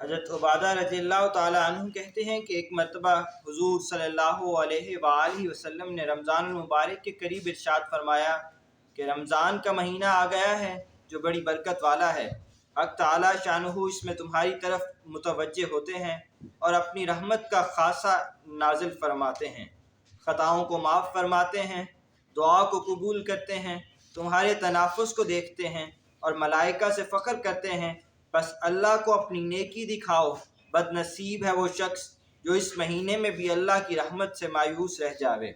حضرت عبادہ رضی اللہ تعالیٰ عنہ کہتے ہیں کہ ایک مرتبہ حضور صلی اللہ علیہ وآلہ وسلم نے رمضان المبارک کے قریب ارشاد فرمایا کہ رمضان کا مہینہ آ گیا ہے جو بڑی برکت والا ہے۔ حق تعالیٰ شانہ اس میں تمہاری طرف متوجہ ہوتے ہیں اور اپنی رحمت کا خاصہ نازل فرماتے ہیں، خطاؤں کو معاف فرماتے ہیں، دعا کو قبول کرتے ہیں، تمہارے تنافس کو دیکھتے ہیں اور ملائکہ سے فخر کرتے ہیں، بس اللہ کو اپنی نیکی دکھاؤ، بد نصیب ہے وہ شخص جو اس مہینے میں بھی اللہ کی رحمت سے مایوس رہ جاوے۔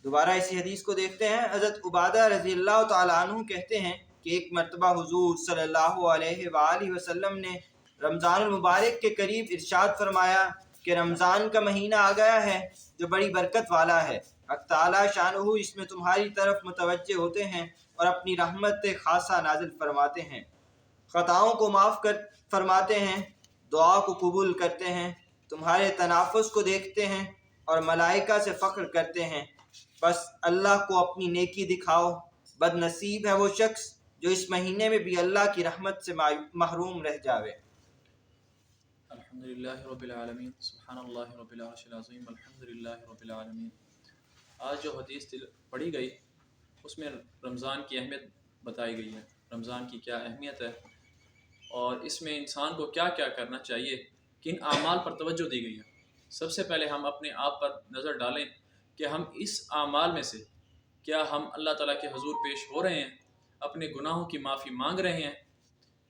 دوبارہ اسی حدیث کو دیکھتے ہیں۔ حضرت عبادہ رضی اللہ تعالیٰ عنہ کہتے ہیں کہ ایک مرتبہ حضور صلی اللہ علیہ وآلہ وسلم نے رمضان المبارک کے قریب ارشاد فرمایا کہ رمضان کا مہینہ آ گیا ہے جو بڑی برکت والا ہے۔ حق تعالیٰ شانہ اس میں تمہاری طرف متوجہ ہوتے ہیں اور اپنی رحمت خاصہ نازل فرماتے ہیں، خطاؤں کو معاف فرماتے ہیں، دعا کو قبول کرتے ہیں، تمہارے تنافس کو دیکھتے ہیں اور ملائکہ سے فخر کرتے ہیں، بس اللہ کو اپنی نیکی دکھاؤ، بد نصیب ہے وہ شخص جو اس مہینے میں بھی اللہ کی رحمت سے محروم رہ جاوے۔ الحمدللہ رب العالمین، سبحان اللہ رب العرش العظیم، الحمدللہ رب العالمین۔ آج جو حدیث پڑھی گئی اس میں رمضان کی اہمیت بتائی گئی ہے، رمضان کی کیا اہمیت ہے اور اس میں انسان کو کیا کیا کرنا چاہیے، کن اعمال پر توجہ دی گئی ہے۔ سب سے پہلے ہم اپنے آپ پر نظر ڈالیں کہ ہم اس اعمال میں سے کیا ہم اللہ تعالیٰ کے حضور پیش ہو رہے ہیں، اپنے گناہوں کی معافی مانگ رہے ہیں،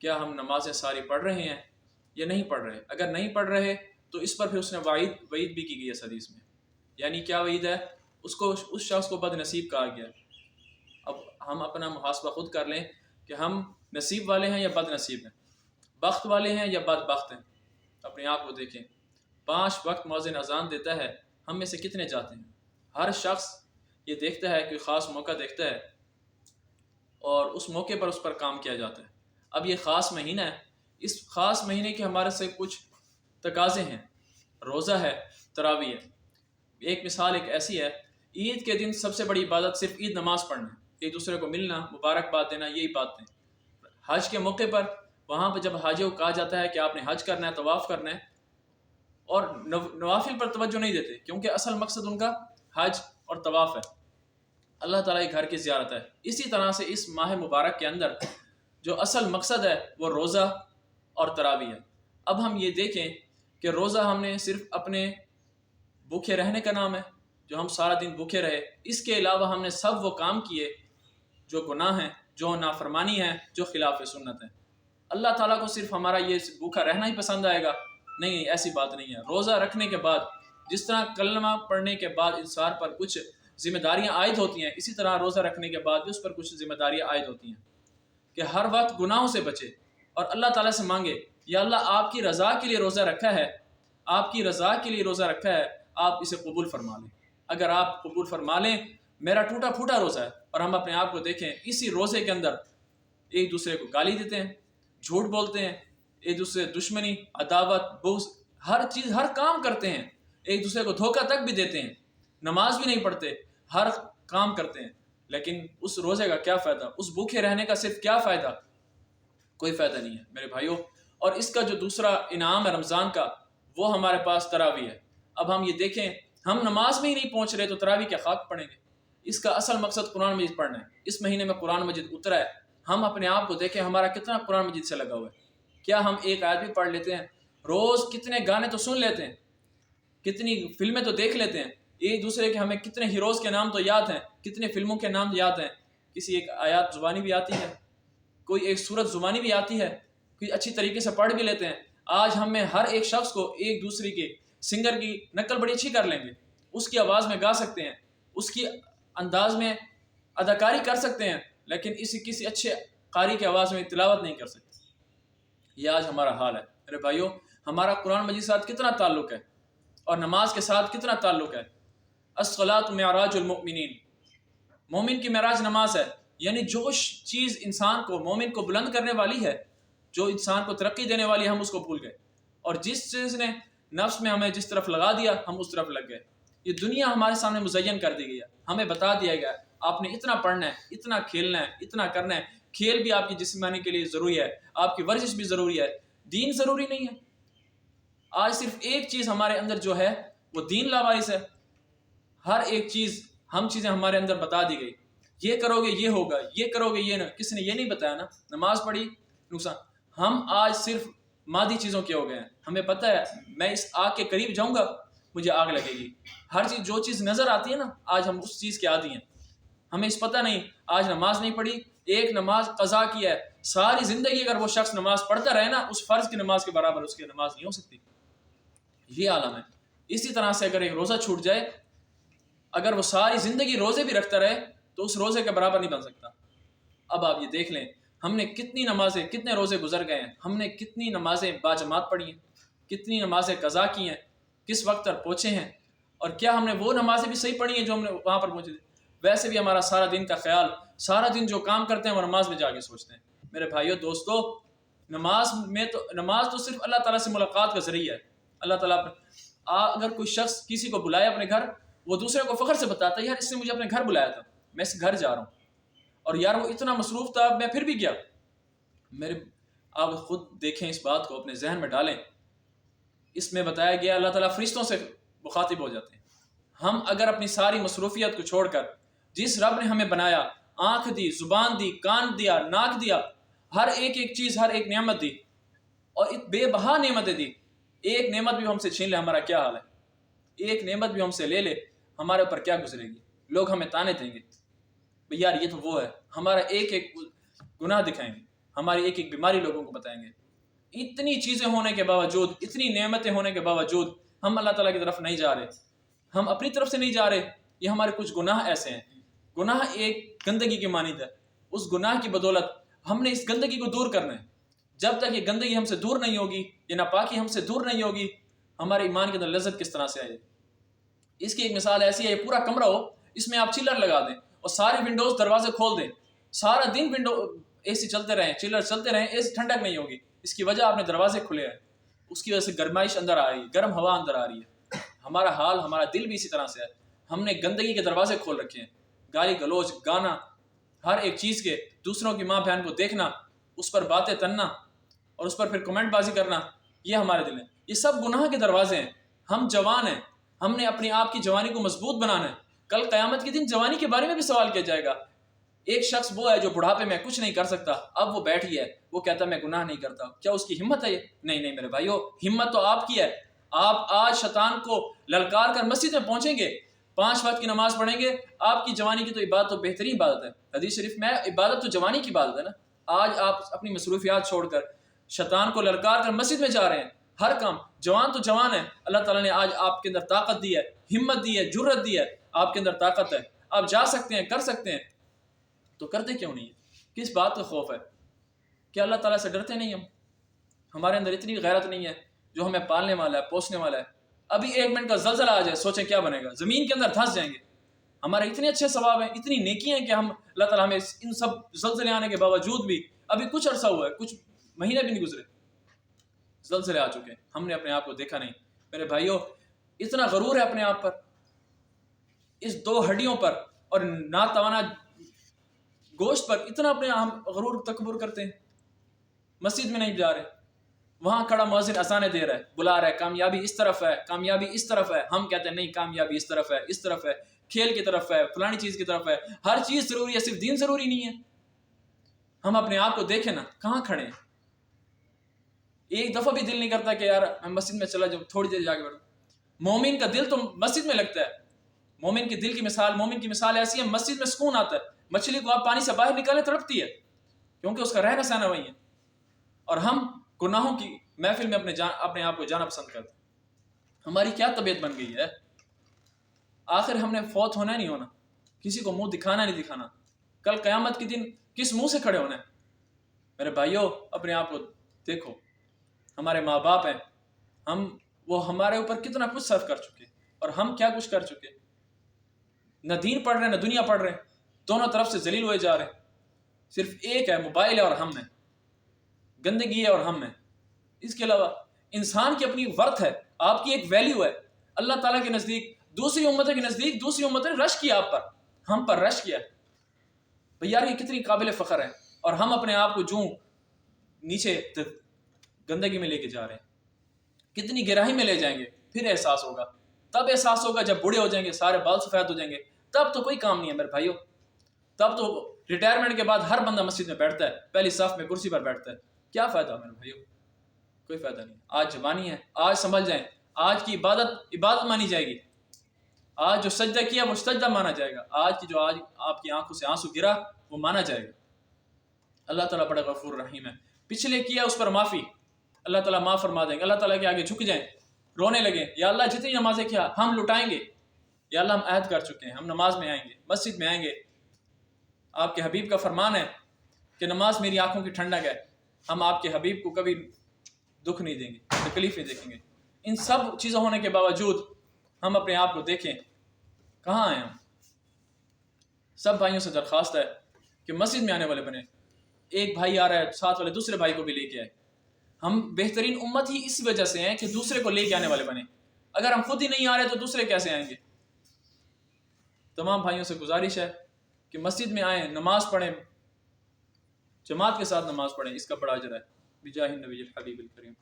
کیا ہم نمازیں ساری پڑھ رہے ہیں یا نہیں پڑھ رہے۔ اگر نہیں پڑھ رہے تو اس پر پھر اس نے وعید بھی کی گئی ہے اس حدیث میں، یعنی کیا وعید ہے، اس شخص کو بد نصیب کہا گیا۔ اب ہم اپنا محاسبہ خود کر لیں کہ ہم نصیب والے ہیں یا بد نصیب ہیں، بخت والے ہیں یا بد بخت ہیں۔ اپنے آپ کو دیکھیں، 5 وقت مؤذن اذان دیتا ہے، ہم میں سے کتنے جاتے ہیں؟ ہر شخص یہ دیکھتا ہے، کوئی خاص موقع دیکھتا ہے اور اس موقع پر اس پر کام کیا جاتا ہے۔ اب یہ خاص مہینہ ہے، اس خاص مہینے کے ہمارے سے کچھ تقاضے ہیں، روزہ ہے، تراویح ہے۔ ایک مثال ایک ایسی ہے، عید کے دن سب سے بڑی عبادت صرف عید نماز پڑھنا ہے، ایک دوسرے کو ملنا، مبارکباد دینا، یہی باتیں۔ حج کے موقع پر وہاں پہ جب حاجیوں کو کہا جاتا ہے کہ آپ نے حج کرنا ہے، طواف کرنا ہے، اور نوافل پر توجہ نہیں دیتے کیونکہ اصل مقصد ان کا حج اور طواف ہے، اللہ تعالیٰ کے گھر کی زیارت ہے۔ اسی طرح سے اس ماہ مبارک کے اندر جو اصل مقصد ہے وہ روزہ اور تراویح ہے۔ اب ہم یہ دیکھیں کہ روزہ ہم نے صرف اپنے بھوکے رہنے کا نام ہے، جو ہم سارا دن بھوکے رہے، اس کے علاوہ ہم نے سب وہ کام کیے جو گناہ ہیں، جو نافرمانی ہے، جو خلاف سنت ہے۔ اللہ تعالیٰ کو صرف ہمارا یہ بھوکا رہنا ہی پسند آئے گا؟ نہیں، ایسی بات نہیں ہے۔ روزہ رکھنے کے بعد جس طرح کلمہ پڑھنے کے بعد انسان پر کچھ ذمہ داریاں عائد ہوتی ہیں، اسی طرح روزہ رکھنے کے بعد بھی اس پر کچھ ذمہ داریاں عائد ہوتی ہیں کہ ہر وقت گناہوں سے بچے اور اللہ تعالیٰ سے مانگے، یا اللہ آپ کی رضا کے لیے روزہ رکھا ہے، آپ کی رضا کے لیے روزہ رکھا ہے، آپ اسے قبول فرما لیں۔ اگر آپ قبول فرما لیں، میرا ٹوٹا پھوٹا روزہ ہے، اور ہم اپنے آپ کو دیکھیں اسی روزے کے اندر ایک دوسرے کو گالی دیتے ہیں، جھوٹ بولتے ہیں، ایک دوسرے دشمنی، عداوت، بغض، ہر چیز، ہر کام کرتے ہیں، ایک دوسرے کو دھوکہ تک بھی دیتے ہیں، نماز بھی نہیں پڑھتے، ہر کام کرتے ہیں، لیکن اس روزے کا کیا فائدہ؟ اس بھوکے رہنے کا صرف کیا فائدہ؟ کوئی فائدہ نہیں ہے میرے بھائیوں۔ اور اس کا جو دوسرا انعام ہے رمضان کا، وہ ہمارے پاس تراویح ہے۔ اب ہم یہ دیکھیں، ہم نماز میں ہی نہیں پہنچ رہے تو تراویح کیا خاک پڑھیں گے؟ اس کا اصل مقصد قرآن مجید پڑھنا ہے۔ اس مہینے میں قرآن مجید اترا ہے، ہم اپنے آپ کو دیکھیں ہمارا کتنا قرآن مجید سے لگا ہوا ہے۔ کیا ہم ایک آیت بھی پڑھ لیتے ہیں؟ روز کتنے گانے تو سن لیتے ہیں، کتنی فلمیں تو دیکھ لیتے ہیں، ایک دوسرے کے ہمیں کتنے ہیروز کے نام تو یاد ہیں، کتنے فلموں کے نام یاد ہیں، کسی ایک آیات زبانی بھی آتی ہے، کوئی ایک سورت زبانی بھی آتی ہے، کوئی اچھی طریقے سے پڑھ بھی لیتے ہیں۔ آج ہم میں ہر ایک شخص کو ایک دوسرے کے سنگر کی نقل بڑی اچھی کر لیں گے، اس کی آواز میں گا سکتے ہیں، اس کی انداز میں اداکاری کر سکتے ہیں، لیکن کسی اچھے قاری کی آواز میں تلاوت نہیں کر سکتے۔ یہ آج ہمارا حال ہے میرے بھائیوں۔ ہمارا قرآن مجید ساتھ کتنا تعلق ہے اور نماز کے ساتھ کتنا تعلق ہے؟ الصلاۃ معراج المؤمنین، مومن کی معراج نماز ہے، یعنی جو چیز انسان کو، مومن کو بلند کرنے والی ہے، جو انسان کو ترقی دینے والی ہے، ہم اس کو بھول گئے، اور جس چیز نے نفس میں ہمیں جس طرف لگا دیا ہم اس طرف لگ گئے۔ یہ دنیا ہمارے سامنے مزین کر دی گئی ہے، ہمیں بتا دیا گیا آپ نے اتنا پڑھنا ہے، اتنا کھیلنا ہے، اتنا کرنا ہے۔ کھیل بھی آپ کی جسمانی کے لیے ضروری ہے، آپ کی ورزش بھی ضروری ہے، دین ضروری نہیں ہے. آج صرف ایک چیز ہمارے اندر جو ہے وہ دین لاوارث ہے. ہر ایک چیز چیزیں ہمارے اندر بتا دی گئی، یہ کرو گے یہ ہوگا، یہ کرو گے یہ نہ. کسی نے یہ نہیں بتایا نا نماز پڑھی نقصان. ہم آج صرف مادی چیزوں کے ہو گئے ہیں. ہمیں پتہ ہے میں اس آگ کے قریب جاؤں گا مجھے آگ لگے گی. ہر چیز جو چیز نظر آتی ہے نا آج ہم اس چیز کے عادی ہیں. ہمیں اس پتہ نہیں آج نماز نہیں پڑھی، ایک نماز قضا کیا ہے، ساری زندگی اگر وہ شخص نماز پڑھتا رہے نا اس فرض کی نماز کے برابر اس کی نماز نہیں ہو سکتی. یہ عالم ہے. اسی طرح سے اگر ایک روزہ چھوٹ جائے، اگر وہ ساری زندگی روزے بھی رکھتا رہے تو اس روزے کے برابر نہیں بن سکتا. اب آپ یہ دیکھ لیں ہم نے کتنی نمازیں کتنے روزے گزر گئے ہیں، ہم نے کتنی نمازیں باجماعت پڑھی ہیں، کتنی نمازیں قضا کی ہیں، کس وقت تک پہنچے ہیں، اور کیا ہم نے وہ نمازیں بھی صحیح پڑھی ہیں جو ہم نے وہاں پر پہنچے تھے. ویسے بھی ہمارا سارا دن کا خیال، سارا دن جو کام کرتے ہیں وہ نماز میں جا کے سوچتے ہیں. میرے بھائیو دوستو، نماز تو صرف اللہ تعالیٰ سے ملاقات کا ذریعہ ہے. اللہ تعالیٰ اگر کوئی شخص کسی کو بلائے اپنے گھر، وہ دوسرے کو فخر سے بتاتا ہے یار اس نے مجھے اپنے گھر بلایا تھا، میں اس گھر جا رہا ہوں، اور یار وہ اتنا مصروف تھا میں پھر بھی گیا. آپ خود دیکھیں اس بات کو اپنے ذہن میں ڈالیں. اس میں بتایا گیا اللہ تعالیٰ فرشتوں سے مخاطب ہو جاتے ہیں. ہم اگر اپنی ساری مصروفیت کو چھوڑ کر جس رب نے ہمیں بنایا، آنکھ دی، زبان دی، کان دیا، ناک دیا، ہر ایک چیز، ہر ایک نعمت دی، اور بے بہا نعمتیں دی، ایک نعمت بھی ہم سے چھین لے ہمارا کیا حال ہے؟ ایک نعمت بھی ہم سے لے لے ہمارے اوپر کیا گزرے گی؟ لوگ ہمیں تانے دیں گے بھئی یار یہ تو وہ ہے. ہمارا ایک گناہ دکھائیں گے، ہماری ایک بیماری لوگوں کو بتائیں گے. اتنی چیزیں ہونے کے باوجود، اتنی نعمتیں ہونے کے باوجود ہم اللہ تعالیٰ کی طرف نہیں جا رہے، ہم اپنی طرف سے نہیں جا رہے. یہ ہمارے کچھ گناہ ایسے ہیں. گناہ ایک گندگی کی مانند ہے. اس گناہ کی بدولت ہم نے اس گندگی کو دور کرنا ہے. جب تک یہ گندگی ہم سے دور نہیں ہوگی، یہ ناپاکی ہم سے دور نہیں ہوگی، ہمارے ایمان کے اندر لذت کس طرح سے آئے. اس کی ایک مثال ایسی ہے، یہ پورا کمرہ ہو، اس میں آپ چلر لگا دیں اور سارے ونڈوز دروازے کھول دیں، سارا دن ونڈو اے سی چلتے رہیں، چلر چلتے رہیں، اے سی ٹھنڈک نہیں ہوگی. اس کی وجہ آپ نے دروازے کھلے ہیں، اس کی وجہ سے گرمائش اندر آ رہی ہے، گرم ہوا اندر آ رہی ہے. ہمارا حال، ہمارا دل بھی اسی طرح سے ہے. ہم نے گندگی کے دروازے کھول رکھے ہیں، گالی گلوچ، گانا، ہر ایک چیز کے، دوسروں کی ماں بہن کو دیکھنا، اس پر باتیں تننا اور اس پر پھر کمنٹ بازی کرنا، یہ ہمارے دل ہیں. یہ سب گناہ کے دروازے ہیں. ہم جوان ہیں، ہم نے اپنے آپ کی جوانی کو مضبوط بنانا ہے. کل قیامت کے دن جوانی کے بارے میں بھی سوال کیا جائے گا. ایک شخص وہ ہے جو بڑھاپے میں کچھ نہیں کر سکتا، اب وہ بیٹھی ہے، وہ کہتا ہے میں گناہ نہیں کرتا. کیا اس کی ہمت ہے؟ یہ نہیں میرے بھائیو، ہمت تو آپ کی ہے. آپ آج شیطان کو للکار کر مسجد میں پہنچیں گے، 5 وقت کی نماز پڑھیں گے. آپ کی جوانی کی تو عبادت تو بہترین عبادت ہے. حدیث شریف میں عبادت تو جوانی کی عبادت ہے نا. آج آپ اپنی مصروفیات چھوڑ کر شیطان کو للکار کر مسجد میں جا رہے ہیں. ہر کام، جوان تو جوان ہے، اللہ تعالیٰ نے آج آپ کے اندر طاقت دی ہے، ہمت دی ہے، جرت دی ہے، آپ کے اندر طاقت ہے، آپ جا سکتے ہیں، کر سکتے ہیں. تو کرتے کیوں نہیں ہے؟ کس بات کا خوف ہے؟ کیا اللہ تعالیٰ سے ڈرتے نہیں ہم؟ ہمارے اندر اتنی غیرت نہیں ہے جو ہمیں پالنے والا ہے، پوسنے والا ہے. ابھی 1 منٹ کا زلزلہ آ جائے، سوچیں کیا بنے گا؟ زمین کے اندر دھنس جائیں گے. ہمارے اتنے اچھے ثواب ہیں، اتنی نیکی ہیں کہ ہم اللہ تعالیٰ ہمیں ان سب زلزلے آنے کے باوجود بھی، ابھی کچھ عرصہ ہوا ہے، کچھ مہینے بھی نہیں گزرے، زلزلے آ چکے ہیں، ہم نے اپنے آپ کو دیکھا نہیں. میرے بھائیوں، اتنا غرور ہے اپنے آپ پر، اس 2 ہڈیوں پر اور ناتوانا گوشت پر اتنا اپنے ہم غرور تکبر کرتے ہیں. مسجد میں نہیں جا رہے، وہاں کھڑا مؤذن اذانیں دے رہا ہے، بلا رہا ہے کامیابی اس طرف ہے، کامیابی اس طرف ہے. ہم کہتے ہیں نہیں، کامیابی اس طرف ہے، اس طرف ہے، کھیل کی طرف ہے، فلانی چیز کی طرف ہے. ہر چیز ضروری ہے، صرف دین ضروری نہیں ہے. ہم اپنے آپ کو دیکھیں نا، کہاں کھڑے ہیں؟ ایک دفعہ بھی دل نہیں کرتا کہ یار میں مسجد میں چلا جاؤں، تھوڑی دیر جا کے بیٹھوں. مومن کا دل تو مسجد میں لگتا ہے. مومن کے دل کی مثال، مومن کی مثال ایسی ہے، مسجد میں سکون آتا ہے. مچھلی کو آپ پانی سے باہر نکالیں تڑپتی ہے، کیونکہ اس کا رہنا سہنا وہی ہے. اور ہم گناہوں کی محفل میں اپنے آپ کو جانا پسند کرتے ہیں. ہماری کیا طبیعت بن گئی ہے؟ آخر ہم نے فوت ہونا نہیں ہونا، کسی کو منہ دکھانا نہیں دکھانا. کل قیامت کے دن کس منہ سے کھڑے ہونا ہے؟ میرے بھائیوں، اپنے آپ کو دیکھو. ہمارے ماں باپ ہیں، وہ ہمارے اوپر کتنا کچھ صرف کر چکے، اور ہم کیا کچھ کر چکے. نہ دین پڑھ رہے ہیں، نہ دنیا پڑھ رہے ہیں، دونوں طرف سے ذلیل ہوئے جا رہے ہیں. صرف ایک ہے، موبائل ہے اور ہم ہیں، گندگی ہے اور ہم ہیں. اس کے علاوہ انسان کی اپنی ورتھ ہے، آپ کی ایک ویلیو ہے. اللہ تعالیٰ کے نزدیک، دوسری امتوں کے نزدیک، دوسری امتوں نے رش کیا آپ پر، ہم پر رش کیا. بھئی یار یہ کتنی قابل فخر ہے. اور ہم اپنے آپ کو جو نیچے گندگی میں لے کے جا رہے ہیں، کتنی گہرائی میں لے جائیں گے، پھر احساس ہوگا. تب احساس ہوگا جب بوڑھے ہو جائیں گے، سارے بال سفید ہو جائیں گے، تب تو کوئی کام نہیں ہے میرے بھائیوں. تب تو ریٹائرمنٹ کے بعد ہر بندہ مسجد میں بیٹھتا ہے، پہلی صف میں کرسی پر بیٹھتا ہے. کیا فائدہ میرے بھائیوں؟ کوئی فائدہ نہیں. آج جوانی ہے، آج سنبھل جائیں. آج کی عبادت مانی جائے گی. آج جو سجدہ کیا وہ سجدہ مانا جائے گا. آج کی جو آج آپ کی آنکھوں سے آنسو گرا وہ مانا جائے گا. اللہ تعالیٰ بڑا غفور رحیم ہے. پچھلے کیا اس پر معافی، اللہ تعالیٰ معاف فرما دیں گے. اللہ تعالیٰ کے آگے جھک جائیں، رونے لگیں، یا اللہ جتنی نمازیں کیا ہم لٹائیں گے. یا اللہ ہم عہد کر چکے ہیں، ہم نماز میں آئیں گے، مسجد میں آئیں گے. آپ کے حبیب کا فرمان ہے کہ نماز میری آنکھوں کی ٹھنڈک ہے. ہم آپ کے حبیب کو کبھی دکھ نہیں دیں گے، تکلیف نہیں دیکھیں گے. ان سب چیزوں ہونے کے باوجود ہم اپنے آپ کو دیکھیں کہاں آئے. ہم سب بھائیوں سے درخواست ہے کہ مسجد میں آنے والے بنے. ایک بھائی آ رہا ہے، ساتھ والے دوسرے بھائی کو بھی لے کے آئے. ہم بہترین امت ہی اس وجہ سے ہیں کہ دوسرے کو لے کے آنے والے بنے. اگر ہم خود ہی نہیں آ رہے تو دوسرے کیسے آئیں گے؟ تمام بھائیوں سے گزارش ہے کہ مسجد میں آئیں، نماز پڑھیں، جماعت کے ساتھ نماز پڑھیں. اس کا بڑا اجر ہے. بجاہ النبی الحبیب الکریم.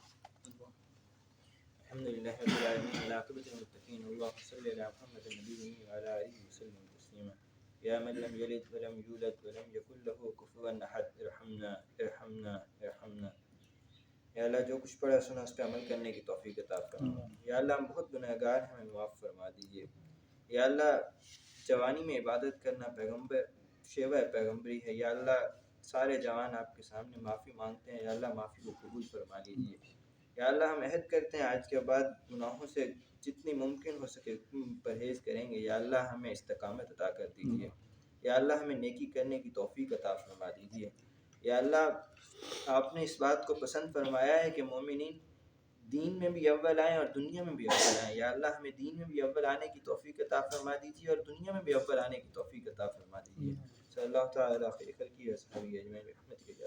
الحمدللہ رب العالمین والعاقبۃ للمتقین اللهم صل علی محمد النبی وعلی آلہ وسلم تسلیما. یا من لم یلد ولم یولد ولم یکن له کفوا احد ارحمنا ارحمنا ارحمنا. یا اللہ جو کچھ پڑھا سنا اس پہ عمل کرنے کی توفیق عطا فرما. یا اللہ ہم بہت گنہگار ہیں، ہمیں معاف فرما دیجیے. یا اللہ جوانی میں عبادت کرنا پیغمبر شیوہ پیغمبری ہے. یا اللہ سارے جوان آپ کے سامنے معافی مانگتے ہیں، یا اللہ معافی کو قبول فرما لیجیے. یا اللہ ہم عہد کرتے ہیں آج کے بعد گناہوں سے جتنی ممکن ہو سکے پرہیز کریں گے. یا اللہ ہمیں استقامت عطا کر دیجیے. یا اللہ ہمیں نیکی کرنے کی توفیق عطا فرما دیجیے. یا اللہ آپ نے اس بات کو پسند فرمایا ہے کہ مومنین دین میں بھی اول آئیں اور دنیا میں بھی اول آئیں. یا اللہ ہمیں دین میں بھی اول آنے کی توفیق عطا فرما دیجیے اور دنیا میں بھی اول آنے کی توفیق عطا فرما دیجیے. صلی اللہ تعالیٰ علیہ خیر خلقہ و صحبہ اجمعین برحمتک یا